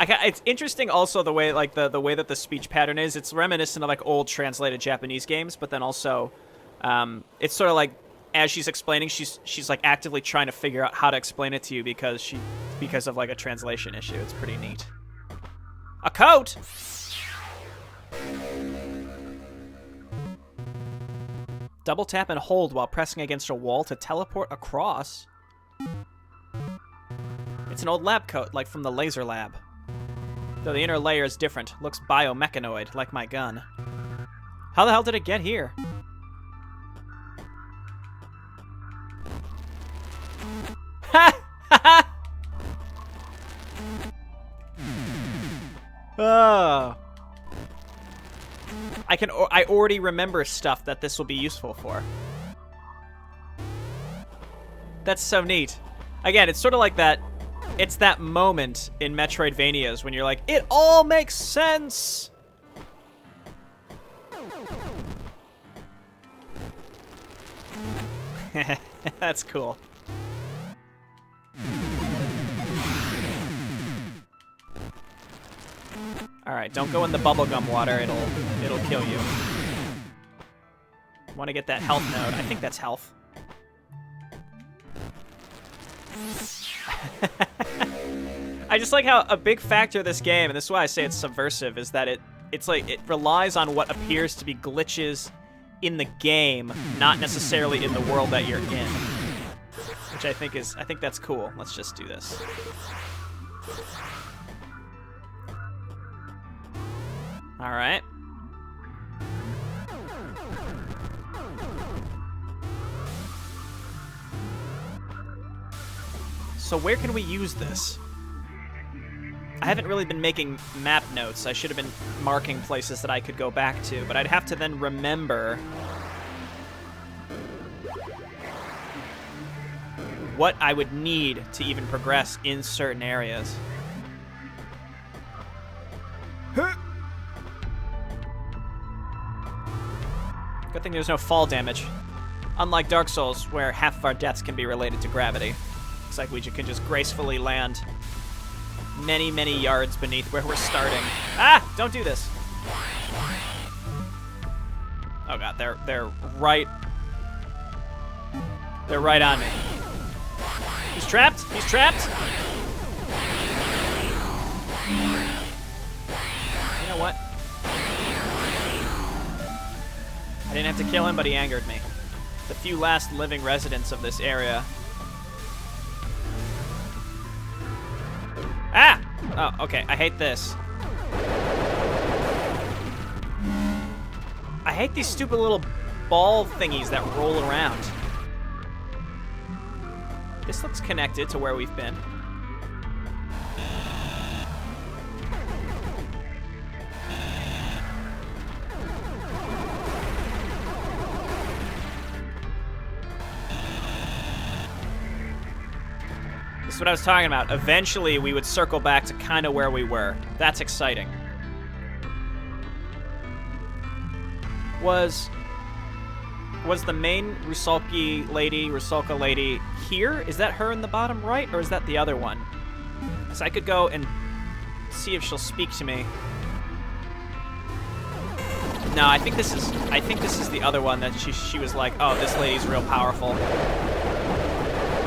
It's interesting also the way like the way that the speech pattern is. It's reminiscent of like old translated Japanese games, but then also it's sort of like as she's explaining, she's like actively trying to figure out how to explain it to you because of like a translation issue. It's pretty neat. A coat. Double tap and hold while pressing against a wall to teleport across. It's an old lab coat, like from the laser lab. Though the inner layer is different. Looks biomechanoid, like my gun. How the hell did it get here? Ha! Ha! Oh. I already remember stuff that this will be useful for. That's so neat. Again, it's sort of like that. It's that moment in Metroidvanias when you're like, it all makes sense. That's cool. All right, don't go in the bubblegum water. It'll kill you. Want to get that health node. I think that's health. I just like how a big factor of this game, and this is why I say it's subversive, is that it's like it relies on what appears to be glitches in the game, not necessarily in the world that you're in. Which I think that's cool. Let's just do this. All right. So where can we use this? I haven't really been making map notes. I should have been marking places that I could go back to, but I'd have to then remember what I would need to even progress in certain areas. Good thing there's no fall damage. Unlike Dark Souls, where half of our deaths can be related to gravity. Looks like we can just gracefully land many, many yards beneath where we're starting. Ah! Don't do this. Oh god, they're right on me. He's trapped. He's trapped. You know what? I didn't have to kill him, but he angered me. The few last living residents of this area. Ah! Oh, okay. I hate this. I hate these stupid little ball thingies that roll around. This looks connected to where we've been. This is what I was talking about. Eventually, we would circle back to kind of where we were. That's exciting. Was the main Rusalka lady here? Is that her in the bottom right, or is that the other one? So I could go and see if she'll speak to me. No, I think this is the other one that she was like, oh, this lady's real powerful.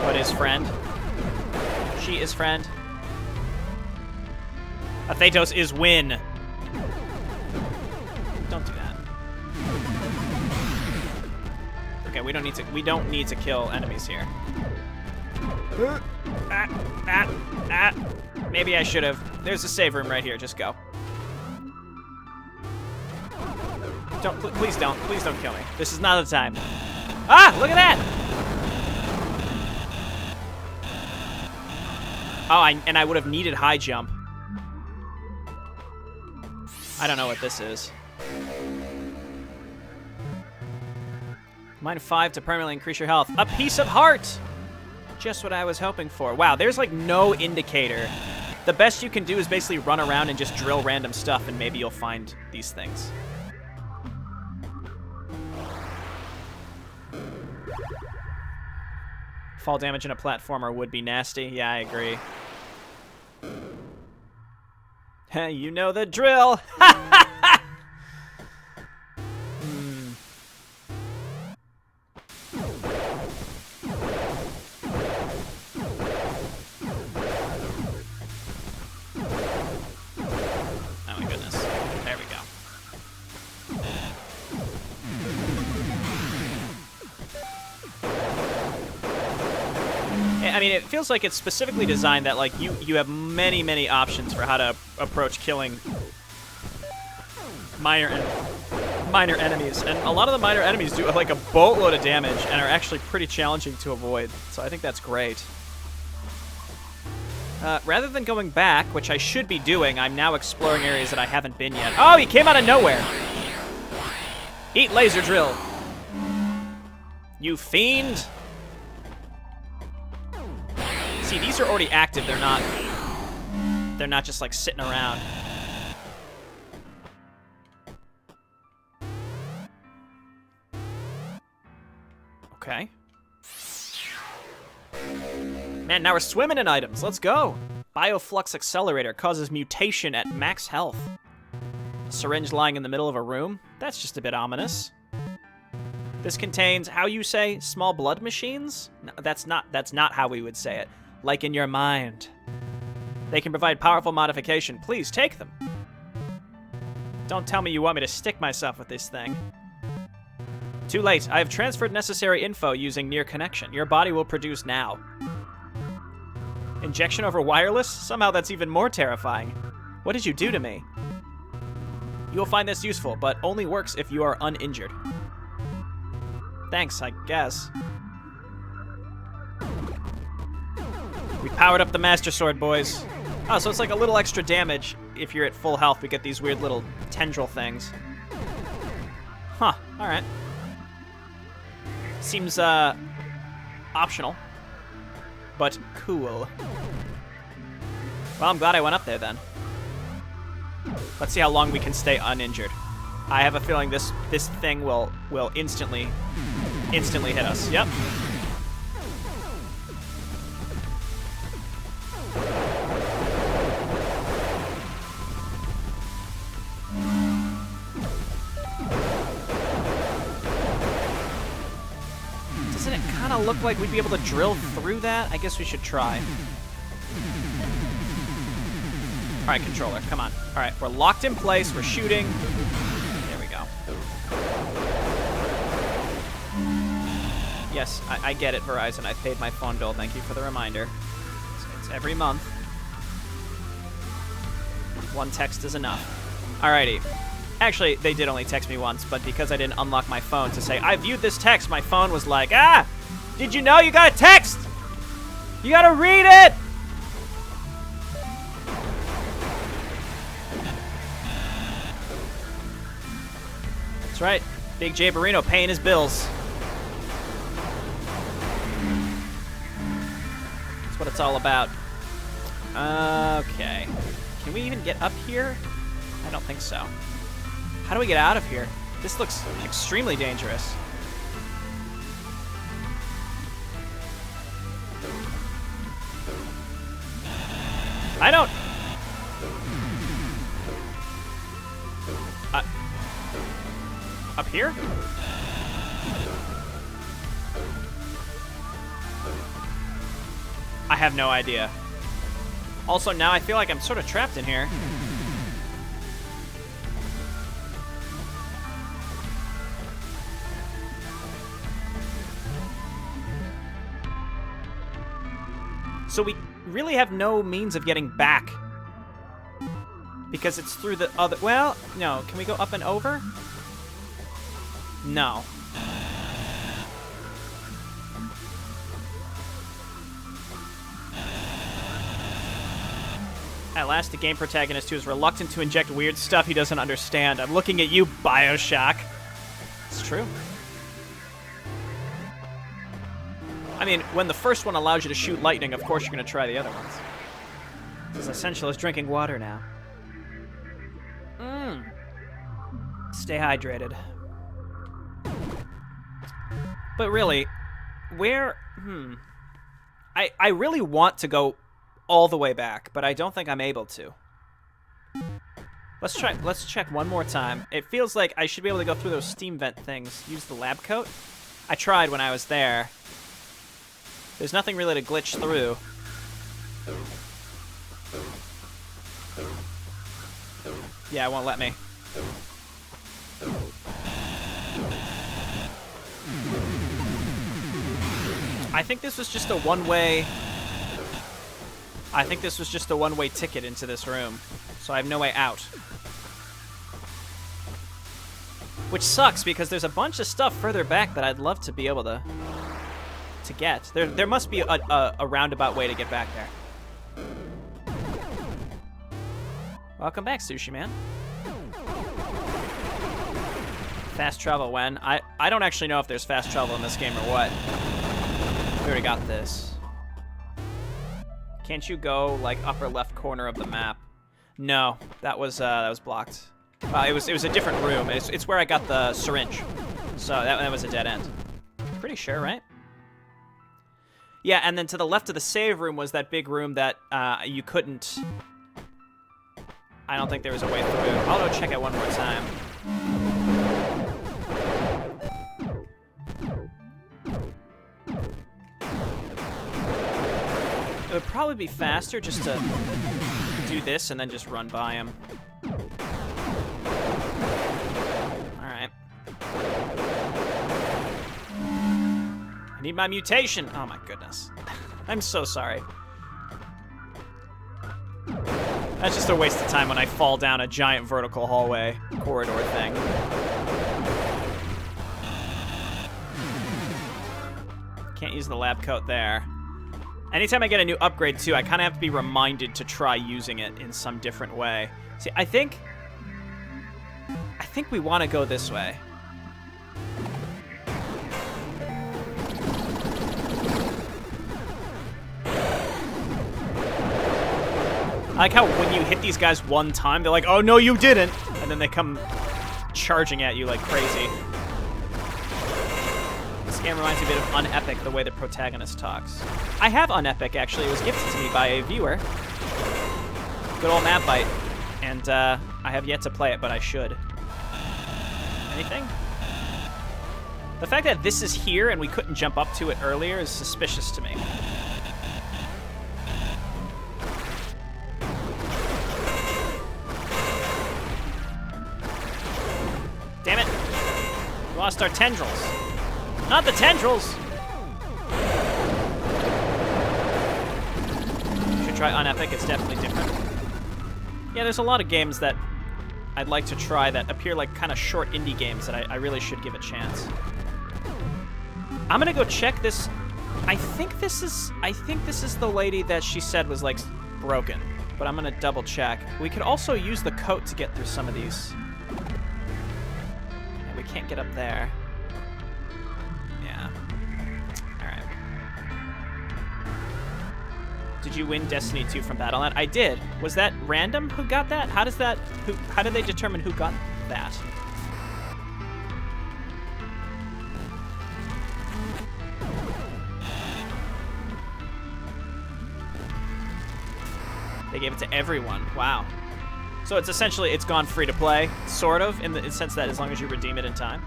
But his friend. She is friend. Athetos is win. Don't do that. Okay, we don't need to kill enemies here. Maybe I should have. There's a save room right here. Just go. Please don't kill me. This is not the time. Ah, look at that. Oh, and I would have needed high jump. I don't know what this is. Mine 5 to permanently increase your health. A piece of heart! Just what I was hoping for. Wow, there's like no indicator. The best you can do is basically run around and just drill random stuff, and maybe you'll find these things. Fall damage in a platformer would be nasty. Yeah, I agree. You know the drill. Oh my goodness. There we go. I mean, it feels like it's specifically designed that, like, you have many, many options for how to approach killing minor enemies. And a lot of the minor enemies do, like, a boatload of damage and are actually pretty challenging to avoid. So I think that's great. Rather than going back, which I should be doing, I'm now exploring areas that I haven't been yet. Oh, he came out of nowhere! Eat laser drill! You fiend! See, these are already active. They're not just like sitting around. Okay. Man, now we're swimming in items. Let's go. Bioflux accelerator causes mutation at max health. A syringe lying in the middle of a room? That's just a bit ominous. This contains, how you say, small blood machines? No, that's not how we would say it. Like in your mind. They can provide powerful modification. Please take them. Don't tell me you want me to stick myself with this thing. Too late. I have transferred necessary info using near connection. Your body will produce now. Injection over wireless? Somehow that's even more terrifying. What did you do to me? You will find this useful, but only works if you are uninjured. Thanks, I guess. We powered up the Master Sword, boys. Oh, so it's like a little extra damage. If you're at full health, we get these weird little tendril things. Huh, alright. Seems, optional. But cool. Well, I'm glad I went up there, then. Let's see how long we can stay uninjured. I have a feeling this thing will instantly hit us. Yep. Doesn't it kind of look like we'd be able to drill through that? I guess we should try. All right, controller, come on. All right, we're locked in place. We're shooting. There we go. Yes, I get it, Verizon. I paid my phone bill. Thank you for the reminder. It's every month. One text is enough. Alrighty. Actually, they did only text me once, but because I didn't unlock my phone to say, I viewed this text, my phone was like, ah! Did you know you got a text? You gotta read it! That's right. Big Jayborino paying his bills. That's what it's all about. Okay. Can we even get up here? I don't think so. How do we get out of here? This looks extremely dangerous. I don't... up here? I have no idea. Also, now I feel like I'm sort of trapped in here. So we really have no means of getting back. Because it's through the other... Well, no. Can we go up and over? No. At last, the game protagonist, who is reluctant to inject weird stuff he doesn't understand. I'm looking at you, Bioshock. It's true. I mean, when the first one allows you to shoot lightning, of course you're going to try the other ones. It's as essential as drinking water now. Stay hydrated. But really, where... I really want to go all the way back, but I don't think I'm able to. Let's check one more time. It feels like I should be able to go through those steam vent things. Use the lab coat. I tried when I was there. There's nothing really to glitch through. Yeah, it won't let me. I think this was just a one-way... I think this was just a one-way ticket into this room. So I have no way out. Which sucks, because there's a bunch of stuff further back that I'd love to be able to get. There must be a roundabout way to get back there. Welcome back, Sushi Man. Fast travel when? I don't actually know if there's fast travel in this game or what. We already got this. Can't you go, like, upper left corner of the map? No, that was blocked. It was a different room. It's where I got the syringe. So that was a dead end. Pretty sure, right? Yeah, and then to the left of the save room was that big room that you couldn't... I don't think there was a way through. I'll go check it one more time. It would probably be faster just to do this and then just run by him. Alright. I need my mutation! Oh my goodness. I'm so sorry. That's just a waste of time when I fall down a giant vertical hallway corridor thing. Can't use the lab coat there. Anytime I get a new upgrade, too, I kind of have to be reminded to try using it in some different way. See, I think we want to go this way. I like how when you hit these guys one time, they're like, oh, no, you didn't. And then they come charging at you like crazy. This game reminds me a bit of Unepic, the way the protagonist talks. I have Unepic, actually. It was gifted to me by a viewer. Good old Map Bite. And I have yet to play it, but I should. Anything? The fact that this is here and we couldn't jump up to it earlier is suspicious to me. Damn it. We lost our tendrils. Not the tendrils! Should try Unepic, it's definitely different. Yeah, there's a lot of games that I'd like to try that appear like kind of short indie games that I really should give a chance. I'm gonna go check this. I think this is the lady that she said was like broken, but I'm gonna double check. We could also use the coat to get through some of these. We can't get up there. Yeah. Alright. Did you win Destiny 2 from Battle.net? I did. Was that random who got that? How did they determine who got that? They gave it to everyone. Wow. So it's essentially, it's gone free to play, sort of, in the sense that as long as you redeem it in time.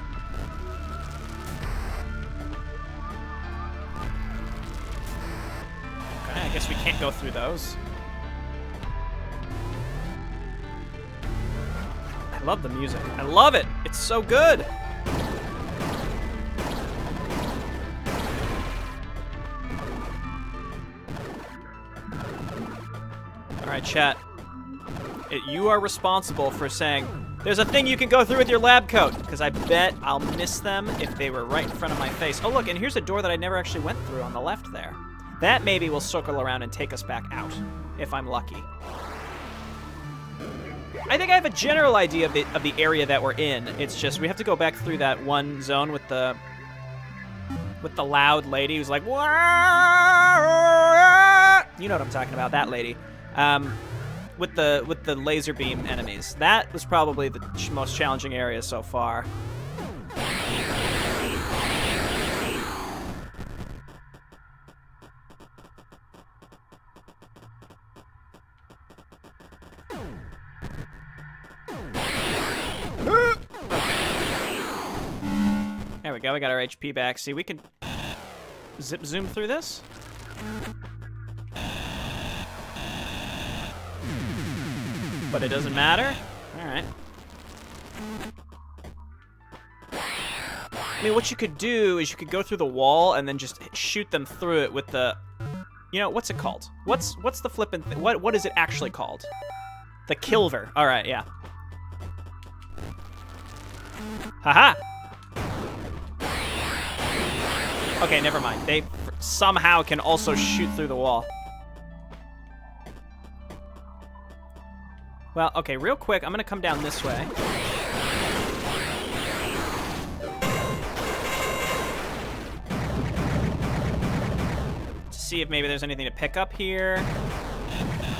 Okay, I guess we can't go through those. I love the music. I love it! It's so good! Alright, chat. You are responsible for saying, there's a thing you can go through with your lab coat, because I bet I'll miss them if they were right in front of my face. Oh, look, and here's a door that I never actually went through on the left there. That maybe will circle around and take us back out, if I'm lucky. I think I have a general idea of the area that we're in. It's just we have to go back through that one zone with the loud lady who's like, wah! You know what I'm talking about, that lady. With the laser beam enemies. That was probably the most challenging area so far. There we go. We got our HP back. See, we can zip zoom through this. But it doesn't matter. All right. I mean, what you could do is you could go through the wall and then just shoot them through it with the, you know, what's it called? What's the flippin' what is it actually called? The kilver. All right, yeah. Haha. Okay, never mind. They somehow can also shoot through the wall. Well, okay, real quick, I'm gonna come down this way. See if maybe there's anything to pick up here.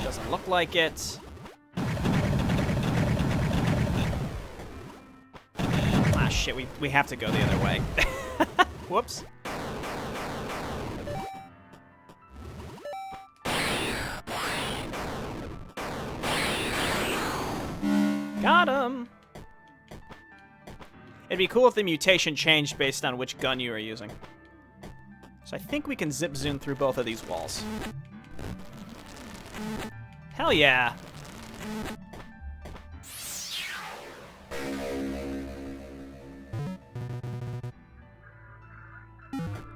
Doesn't look like it. Ah, shit, we have to go the other way. Whoops. Got him. It'd be cool if the mutation changed based on which gun you were using. So I think we can zip zoom through both of these walls. Hell yeah.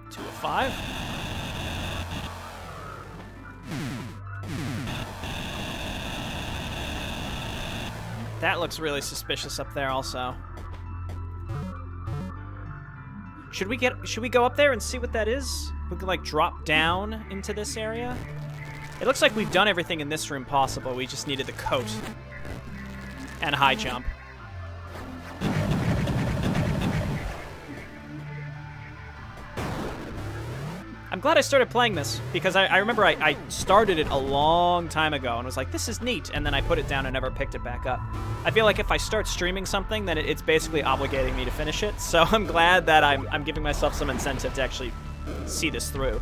Two of 5. That looks really suspicious up there also. Should we go up there and see what that is? We can like drop down into this area. It looks like we've done everything in this room possible. We just needed the coat and high jump. I'm glad I started playing this because I remember I started it a long time ago and was like, this is neat, and then I put it down and never picked it back up. I feel like if I start streaming something, then it's basically obligating me to finish it, so I'm glad that I'm giving myself some incentive to actually see this through.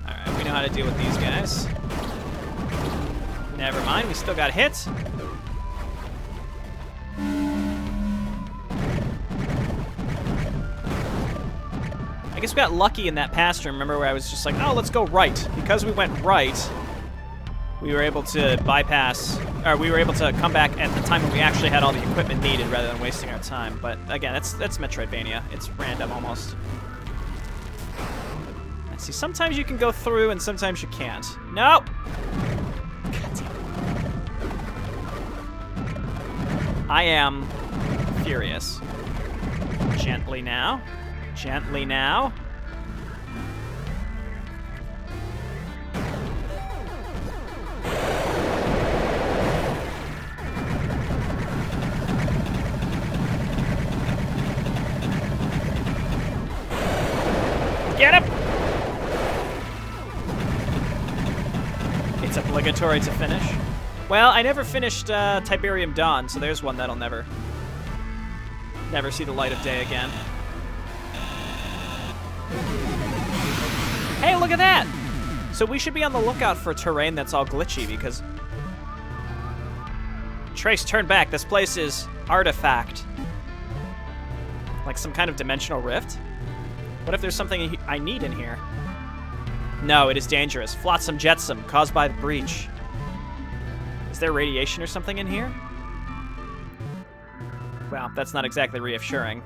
Alright, we know how to deal with these guys. Never mind, we still got hit. I guess we got lucky in that past room, remember, where I was just like, oh, let's go right. Because we went right, we were able to bypass, or we were able to come back at the time when we actually had all the equipment needed rather than wasting our time. But again, that's Metroidvania. It's random almost. Let's see, sometimes you can go through and sometimes you can't. Nope! God damn it. I am furious. Gently now. Gently now. Get him! It's obligatory to finish. Well, I never finished Tiberium Dawn, so there's one that'll never see the light of day again. Hey, look at that! So we should be on the lookout for terrain that's all glitchy, because... Trace, turn back. This place is artifact. Like some kind of dimensional rift? What if there's something I need in here? No, it is dangerous. Flotsam jetsam, caused by the breach. Is there radiation or something in here? Well, that's not exactly reassuring.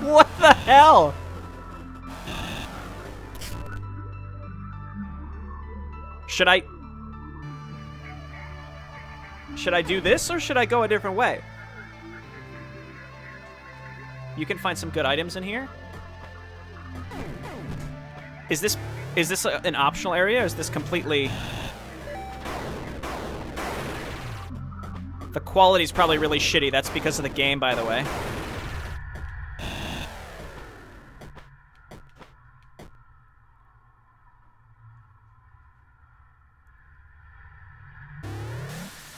What the hell? Should I do this or should I go a different way? You can find some good items in here. Is this an optional area or is this completely... The quality's probably really shitty. That's because of the game, by the way.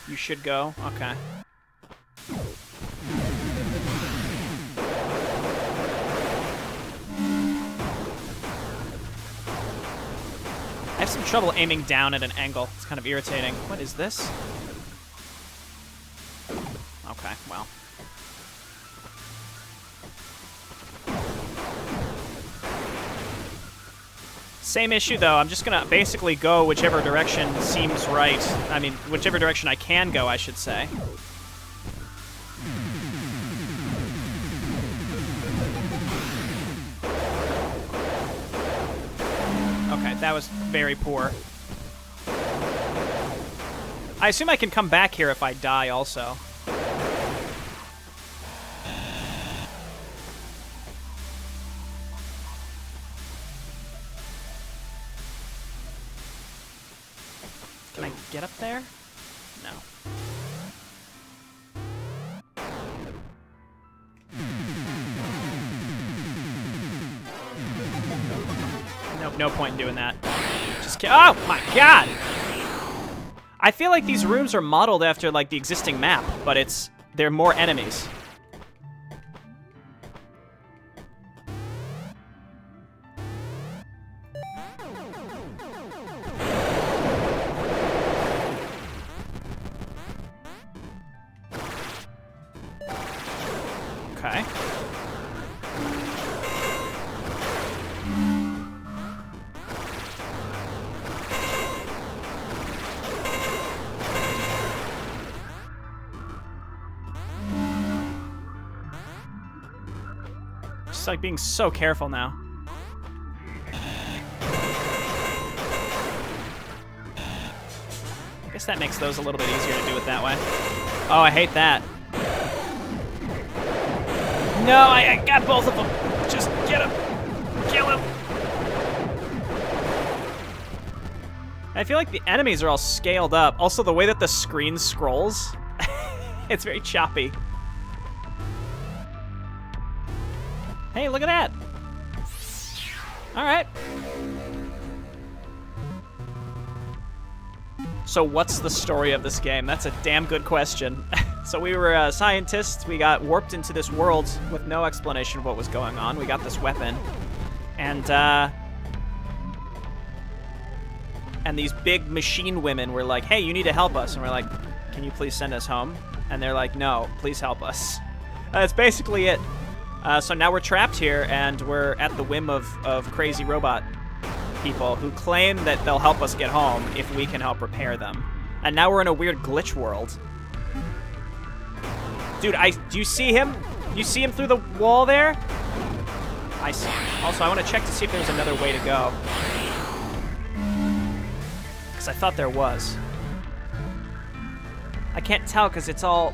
You should go? Okay. trouble aiming down at an angle. It's kind of irritating. What is this? Okay, well. Same issue, though. I'm just going to basically go whichever direction seems right. I mean, whichever direction I can go, I should say. Okay, that was very poor. I assume I can come back here if I die also. Can I get up there? No. Nope, no point in doing that. Just oh my god! I feel like these rooms are modeled after like the existing map, but they're more enemies. Okay. Just like being so careful now. I guess that makes those a little bit easier to do it that way. Oh, I hate that. No, I got both of them. Just get him. Kill him. I feel like the enemies are all scaled up. Also, the way that the screen scrolls, it's very choppy. Hey, look at that. All right. So what's the story of this game? That's a damn good question. So we were scientists. We got warped into this world with no explanation of what was going on. We got this weapon. And these big machine women were like, hey, you need to help us. And we're like, can you please send us home? And they're like, no, please help us. That's basically it. So now we're trapped here, and we're at the whim of crazy robot people who claim that they'll help us get home if we can help repair them. And now we're in a weird glitch world. Dude, do you see him? You see him through the wall there? I see him. Also, I want to check to see if there's another way to go. Because I thought there was. I can't tell because it's all...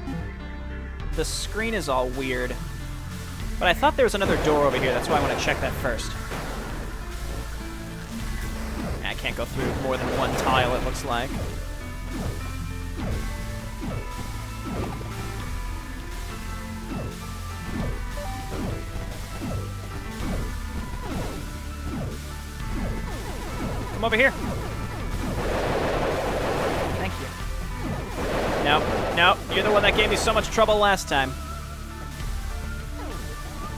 The screen is all weird. But I thought there was another door over here. That's why I want to check that first. I can't go through more than one tile, it looks like. Come over here. Thank you. No, you're the one that gave me so much trouble last time.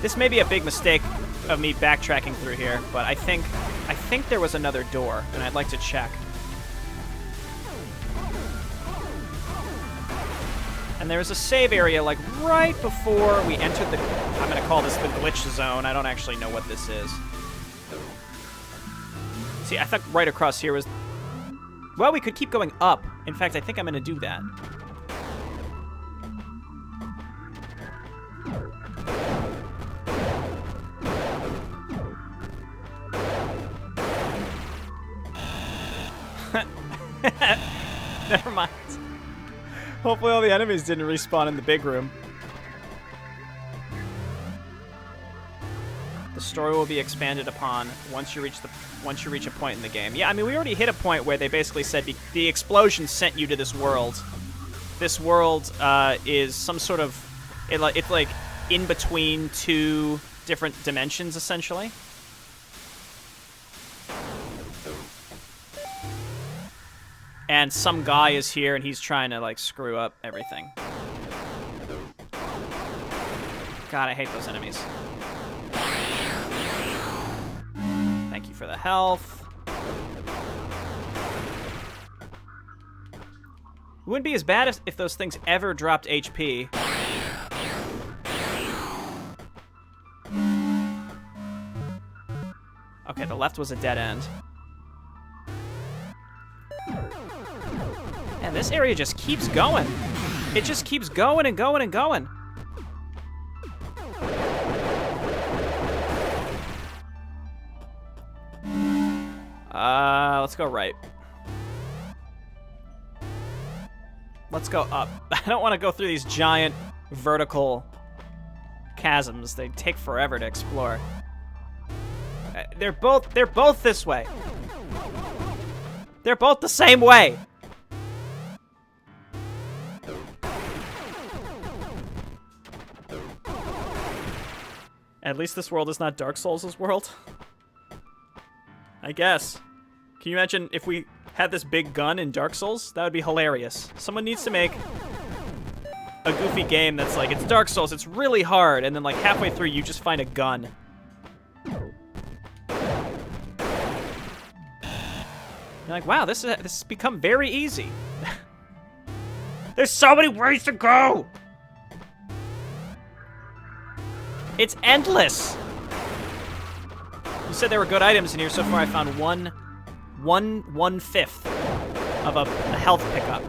This may be a big mistake of me backtracking through here, but I think there was another door, and I'd like to check. And there's a save area, like, right before we entered the... I'm going to call this the glitch zone. I don't actually know what this is. See, I thought right across here was... Well, we could keep going up. In fact, I think I'm going to do that. Never mind. Hopefully all the enemies didn't respawn in the big room. The story will be expanded upon once you reach a point in the game. Yeah, I mean, we already hit a point where they basically said the explosion sent you to this world. This world is some sort of... It's like in between two different dimensions, essentially. And some guy is here, and he's trying to, like, screw up everything. God, I hate those enemies. Thank you for the health. It wouldn't be as bad if those things ever dropped HP. Okay, the left was a dead end. And this area just keeps going. It just keeps going and going and going. Let's go right. Let's go up. I don't want to go through these giant vertical chasms. They take forever to explore. They're both this way. They're both the same way. At least this world is not Dark Souls' world. I guess. Can you imagine if we had this big gun in Dark Souls? That would be hilarious. Someone needs to make a goofy game that's like, it's Dark Souls, it's really hard, and then like halfway through you just find a gun. You're like, wow, this has become very easy. There's so many ways to go! It's endless! You said there were good items in here. So far I found one-fifth of a health pickup.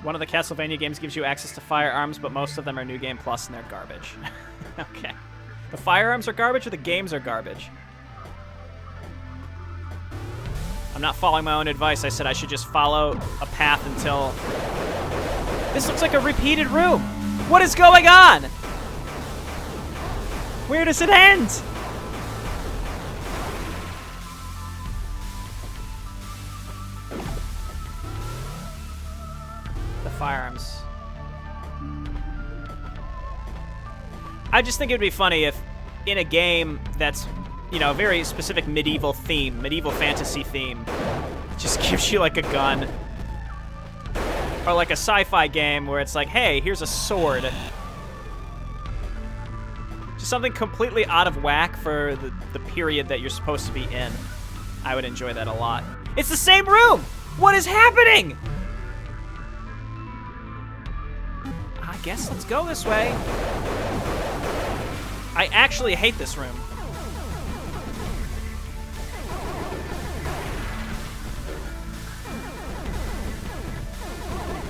One of the Castlevania games gives you access to firearms, but most of them are New Game Plus and they're garbage. Okay. The firearms are garbage or the games are garbage? I'm not following my own advice. I said I should just follow a path until... This looks like a repeated room. What is going on? Where does it end? The firearms. I just think it would be funny if in a game that's, you know, a very specific medieval theme, medieval fantasy theme, just gives you like a gun. Or like a sci-fi game where it's like, hey, here's a sword. Just something completely out of whack for the period that you're supposed to be in. I would enjoy that a lot. It's the same room! What is happening? I guess let's go this way. I actually hate this room.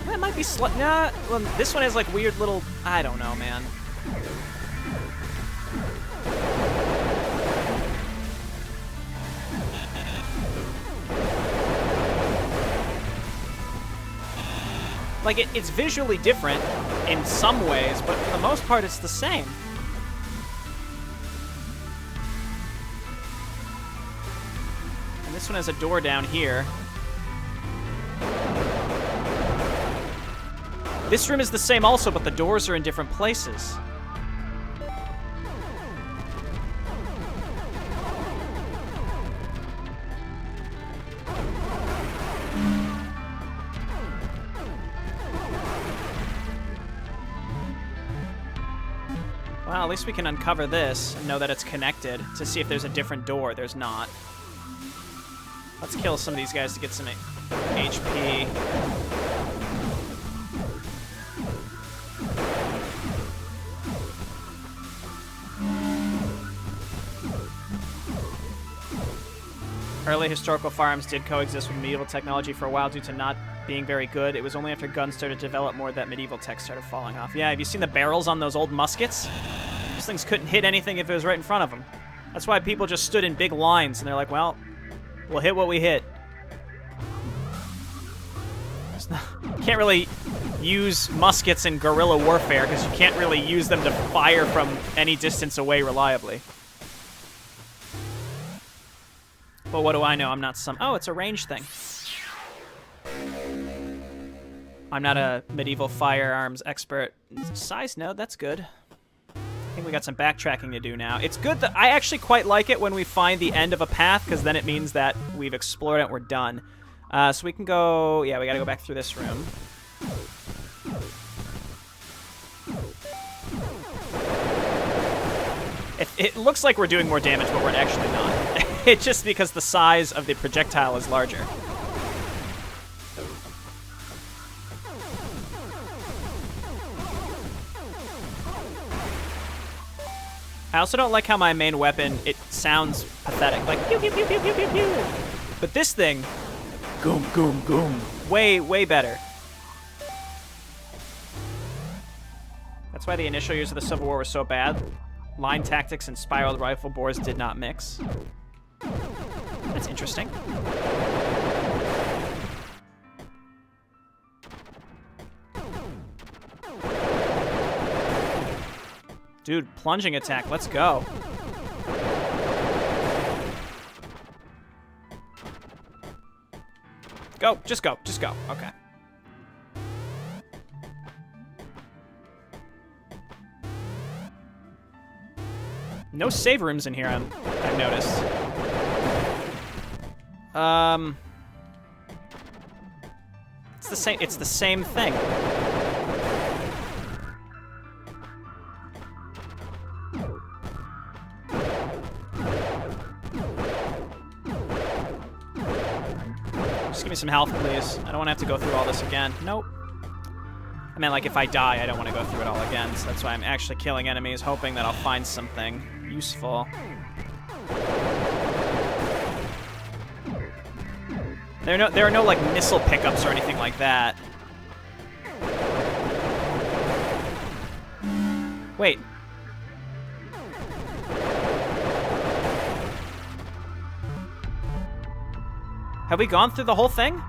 That might be nah, well, this one has like weird little... I don't know, man. Like, it's visually different in some ways, but for the most part, it's the same. And this one has a door down here. This room is the same also, but the doors are in different places. Well, at least we can uncover this and know that it's connected to see if there's a different door. There's not. Let's kill some of these guys to get some HP. Early historical firearms did coexist with medieval technology for a while due to not being very good. It was only after guns started to develop more that medieval tech started falling off. Yeah, have you seen the barrels on those old muskets? Those things couldn't hit anything if it was right in front of them. That's why people just stood in big lines, and they're like, well, we'll hit what we hit. You can't really use muskets in guerrilla warfare, because you can't really use them to fire from any distance away reliably. But what do I know? I'm not some... Oh, it's a range thing. I'm not a medieval firearms expert. Size node, that's good. I think we got some backtracking to do now. It's good that... I actually quite like it when we find the end of a path, because then it means that we've explored it and we're done. So we can go... Yeah, we gotta go back through this room. It looks like we're doing more damage, but we're actually not. It's just because the size of the projectile is larger. I also don't like how my main weapon, it sounds pathetic. Like, pew, pew, pew, pew, pew, pew, pew. But this thing, goom, goom, goom. Way, way better. That's why the initial years of the Civil War were so bad. Line tactics and spiraled rifle bores did not mix. That's interesting. Dude, plunging attack, let's go. Go, just go, just go. Okay. No save rooms in here, I've noticed. It's the same thing. Just give me some health, please. I don't want to have to go through all this again. Nope. I mean, like, if I die, I don't want to go through it all again, so that's why I'm actually killing enemies, hoping that I'll find something useful. There are no, like, missile pickups or anything like that. Wait. Have we gone through the whole thing?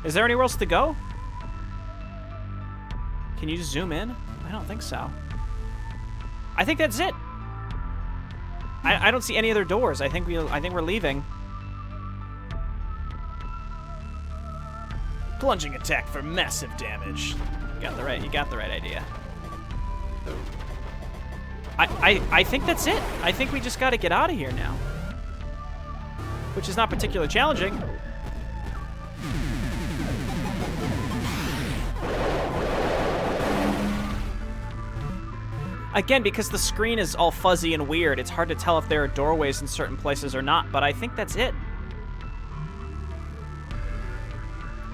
Is there anywhere else to go? Can you zoom in? I don't think so. I think that's it. I don't see any other doors. I think we're leaving. Plunging attack for massive damage. You got the right idea. I think that's it. I think we just got to get out of here now. Which is not particularly challenging. Again, because the screen is all fuzzy and weird, it's hard to tell if there are doorways in certain places or not, but I think that's it.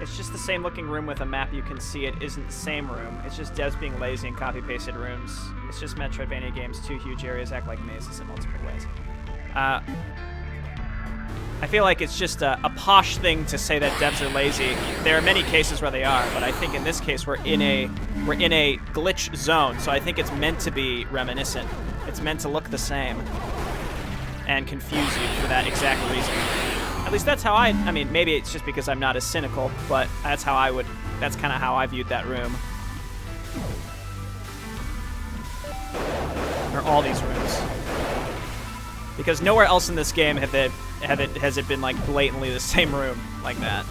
It's just the same looking room with a map. You can see it isn't the same room. It's just devs being lazy and copy-pasted rooms. It's just Metroidvania games. 2 huge areas act like mazes in multiple ways. I feel like it's just a posh thing to say that devs are lazy. There are many cases where they are, but I think in this case we're in a glitch zone, so I think it's meant to be reminiscent. It's meant to look the same and confuse you for that exact reason. At least that's how I mean, maybe it's just because I'm not as cynical, but that's kind of how I viewed that room. Or all these rooms. Because nowhere else in this game has it been like blatantly the same room like that.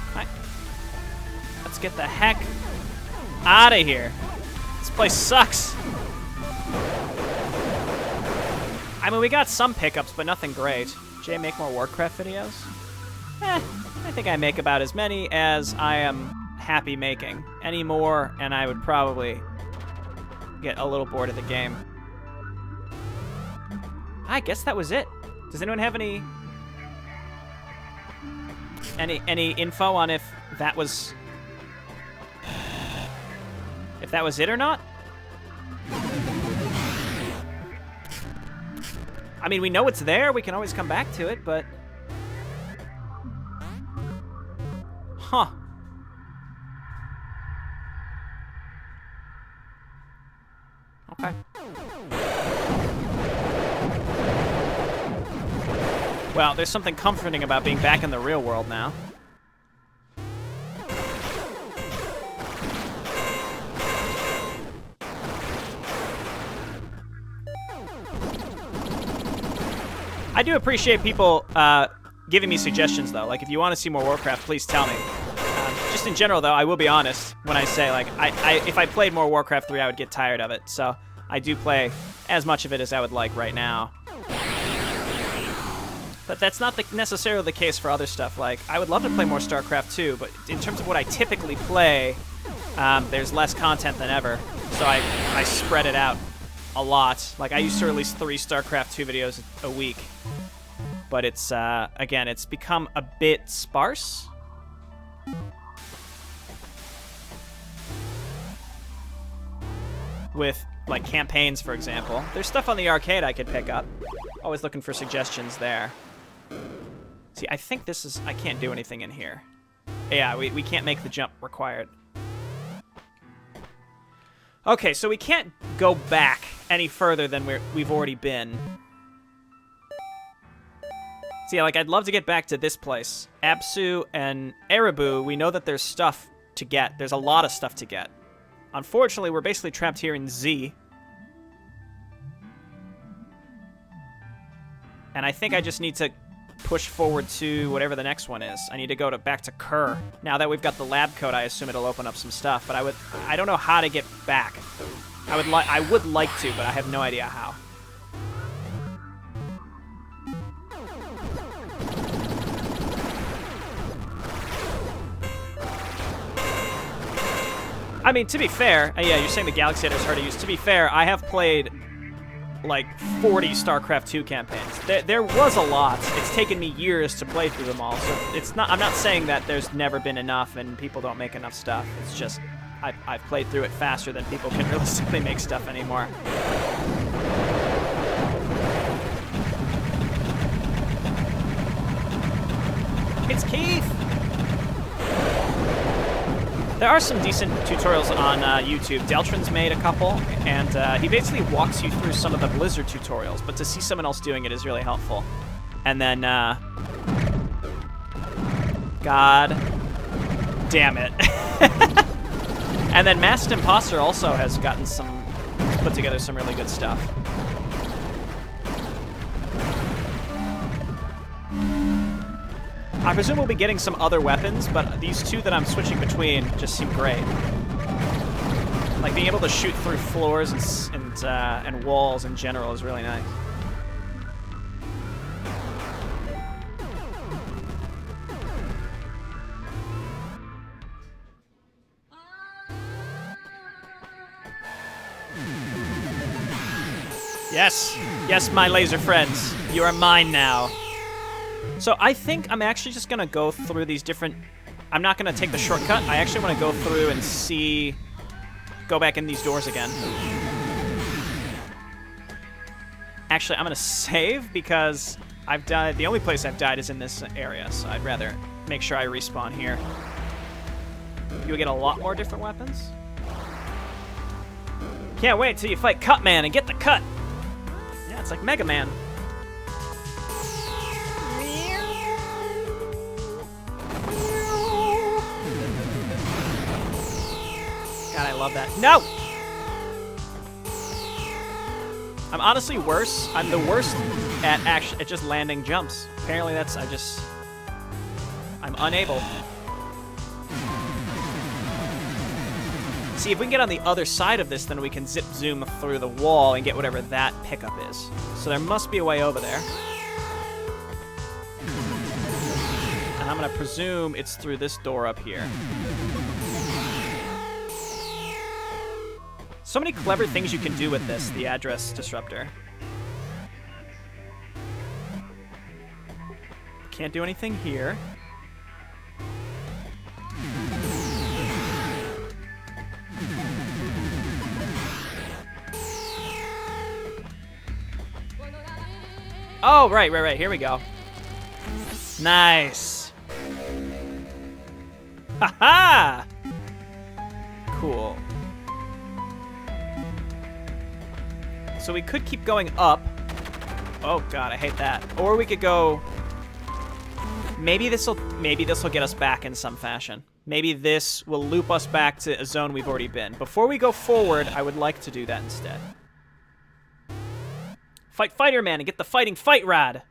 Alright. Let's get the heck out of here. This place sucks. I mean, we got some pickups, but nothing great. Jay, make more Warcraft videos? I think I make about as many as I am happy making. Any more, and I would probably get a little bored of the game. I guess that was it. Does anyone have any info on if that was it or not? I mean, we know it's there. We can always come back to it, but... Huh. Okay. Well, there's something comforting about being back in the real world now. I do appreciate people giving me suggestions, though. Like, if you want to see more Warcraft, please tell me. Just in general, though, I will be honest when I say, like, if I played more Warcraft 3, I would get tired of it. So I do play as much of it as I would like right now. But that's not necessarily the case for other stuff. Like, I would love to play more StarCraft 2, but in terms of what I typically play, there's less content than ever. So I spread it out a lot. Like, I used to release 3 StarCraft 2 videos a week. But it's, again, it's become a bit sparse. With, like, campaigns, for example. There's stuff on the arcade I could pick up. Always looking for suggestions there. See, I think this is... I can't do anything in here. Yeah, we can't make the jump required. Okay, so we can't go back any further than we've already been. See, like, I'd love to get back to this place. Absu and Erebu, we know that there's stuff to get. There's a lot of stuff to get. Unfortunately, we're basically trapped here in Z. And I think I just need to push forward to whatever the next one is. I need to go back to Kerr. Now that we've got the lab coat, I assume it'll open up some stuff. But I don't know how to get back. I would like to, but I have no idea how. I mean, to be fair, yeah, you're saying the Galaxy Editor is hard to use. To be fair, I have played like 40 StarCraft 2 campaigns. There was a lot. It's taken me years to play through them all. So it's not. I'm not saying that there's never been enough and people don't make enough stuff. It's just I've played through it faster than people can realistically make stuff anymore. It's Keith. There are some decent tutorials on YouTube. Deltron's made a couple, and he basically walks you through some of the Blizzard tutorials, but to see someone else doing it is really helpful. And then, God damn it. And then Masked Imposter also has gotten put together some really good stuff. I presume we'll be getting some other weapons, but these two that I'm switching between just seem great. Like, being able to shoot through floors and walls in general is really nice. Yes! Yes, my laser friends. You are mine now. So I think I'm actually just going to go through these different... I'm not going to take the shortcut. I actually want to go through and see... Go back in these doors again. Actually, I'm going to save because I've died... The only place I've died is in this area, so I'd rather make sure I respawn here. You'll get a lot more different weapons. Can't wait till you fight Cutman and get the cut! Yeah, it's like Mega Man. God, I love that. No! I'm honestly worse. I'm the worst at just landing jumps. Apparently that's, I'm unable. See, if we can get on the other side of this, then we can zip zoom through the wall and get whatever that pickup is. So there must be a way over there. And I'm gonna presume it's through this door up here. So many clever things you can do with this, the address disruptor. Can't do anything here. Oh, right. Here we go. Nice. Ha-ha! Cool. So we could keep going up. Oh god, I hate that. Or we could go... Maybe this'll get us back in some fashion. Maybe this will loop us back to a zone we've already been. Before we go forward, I would like to do that instead. Fight Fighter Man and get the fighting fight rod.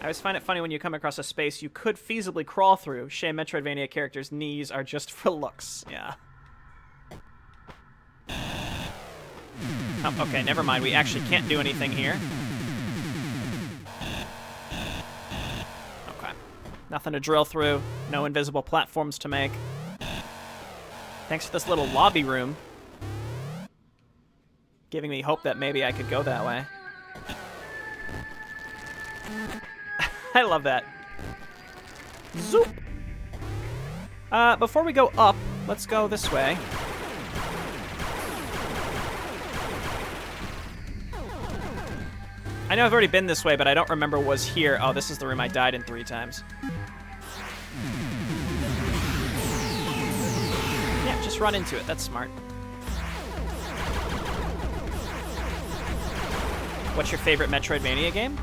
I always find it funny when you come across a space you could feasibly crawl through. Shame Metroidvania characters' knees are just for looks. Yeah. Oh, okay, never mind. We actually can't do anything here. Okay. Nothing to drill through. No invisible platforms to make. Thanks for this little lobby room. Giving me hope that maybe I could go that way. I love that. Zoop! Before we go up, let's go this way. I know I've already been this way, but I don't remember what was here. Oh, this is the room I died in 3 times. Yeah, just run into it. That's smart. What's your favorite Metroidvania game?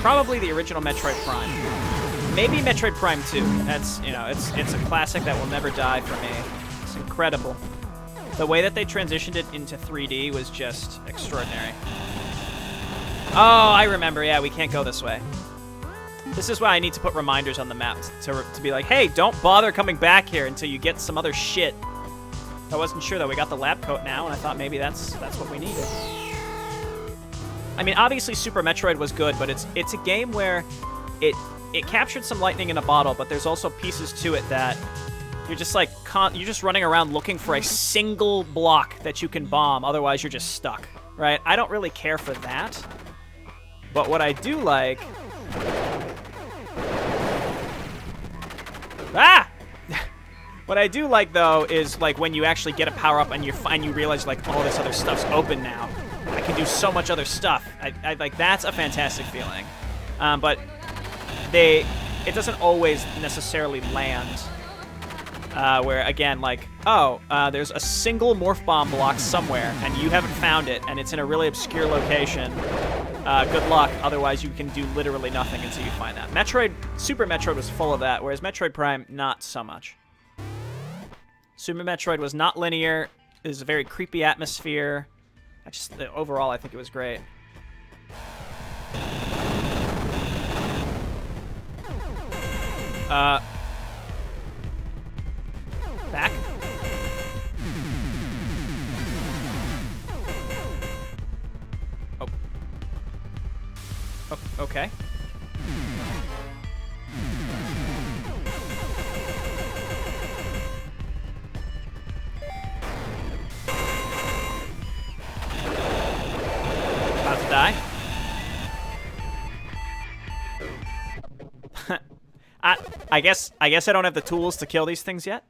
Probably the original Metroid Prime. Maybe Metroid Prime 2. That's, you know, it's a classic that will never die for me. It's incredible. The way that they transitioned it into 3D was just extraordinary. Oh, I remember. Yeah, we can't go this way. This is why I need to put reminders on the map to be like, hey, don't bother coming back here until you get some other shit. I wasn't sure, though. We got the lab coat now, and I thought maybe that's what we needed. I mean, obviously Super Metroid was good, but it's a game where it captured some lightning in a bottle, but there's also pieces to it that you're just like you're just running around looking for a single block that you can bomb, otherwise you're just stuck, right? I don't really care for that. But what I do like... Ah! What I do like, though, is like when you actually get a power-up and you realize like all this other stuff's open now. I can do so much other stuff. I like that's a fantastic feeling. But it doesn't always necessarily land. Where again, like, oh, there's a single morph bomb block somewhere, and you haven't found it, and it's in a really obscure location. Good luck. Otherwise, you can do literally nothing until you find that. Super Metroid was full of that, whereas Metroid Prime, not so much. Super Metroid was not linear. It was a very creepy atmosphere. Overall, I think it was great. Back? Oh. Oh, okay. About to die. I guess I don't have the tools to kill these things yet.